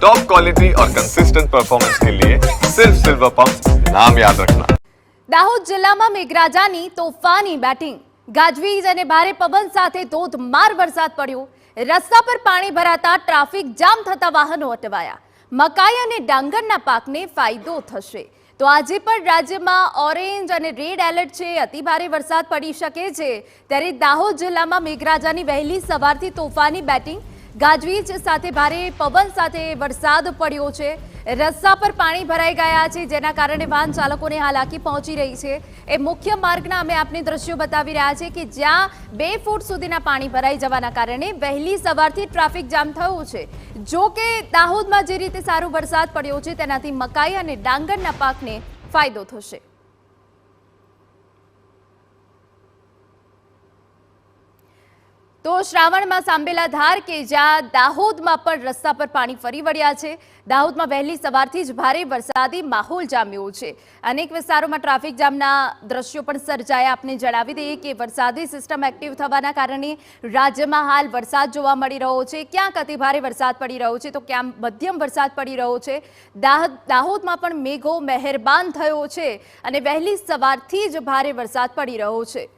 Top quality और consistent performance के लिए सिर्फ सिल्वर पंप नाम याद रखना। દાહોદ જિલ્લામાં મેઘરાજાની તોફાની બેટિંગ, ગાજવીજ અને ભારે પવન સાથે ધોધમાર વરસાદ પડ્યો. રસ્તા પર પાણી ભરાતા ટ્રાફિક જામ થતા વાહનો અટવાયા. મકાઈ અને ડાંગરના પાકને ફાયદો થશે. તો આજે પણ રાજ્યમાં ઓરેન્જ અને રેડ એલર્ટ છે. અતિભારે વરસાદ પડી શકે છે. ત્યારે દાહોદ જિલ્લામાં મેઘરાજાની વહેલી સવારથી તોફાની બેટિંગ, ગાજવીજ સાથે ભારે પવન સાથે વરસાદ પડ્યો છે. રસ્તા પર પાણી ભરાઈ ગયા છે, જેના કારણે વાહન ચાલકોને હાલાકી પહોંચી રહી છે. એ મુખ્ય માર્ગના અમે આપને દ્રશ્યો બતાવી રહ્યા છે કે જ્યાં 2 ફૂટ સુધીના પાણી ભરાઈ જવાના કારણે વહેલી સવારથી ટ્રાફિક જામ થયું છે. જો કે દાહોદમાં જે રીતે સારો વરસાદ પડ્યો છે તેનાથી મકાઈ અને ડાંગરના પાકને ફાયદો થશે. તો શ્રાવણમાં સાંભેલા ધાર કે જ્યાં દાહોદમાં પણ રસ્તા પર પાણી ફરી વળ્યા છે. દાહોદમાં વહેલી સવારથી જ ભારે વરસાદી માહોલ જામ્યો છે. અનેક વિસ્તારોમાં ટ્રાફિક જામના દ્રશ્યો પણ સર્જાયા. આપને જણાવી દઈએ કે વરસાદી સિસ્ટમ એક્ટિવ થવાના કારણે રાજ્યમાં હાલ વરસાદ જોવા મળી રહ્યો છે. ક્યાંક અતિભારે વરસાદ પડી રહ્યો છે, તો ક્યાંક મધ્યમ વરસાદ પડી રહ્યો છે. દાહોદમાં પણ મેઘો મહેરબાન થયો છે અને વહેલી સવારથી જ ભારે વરસાદ પડી રહ્યો છે.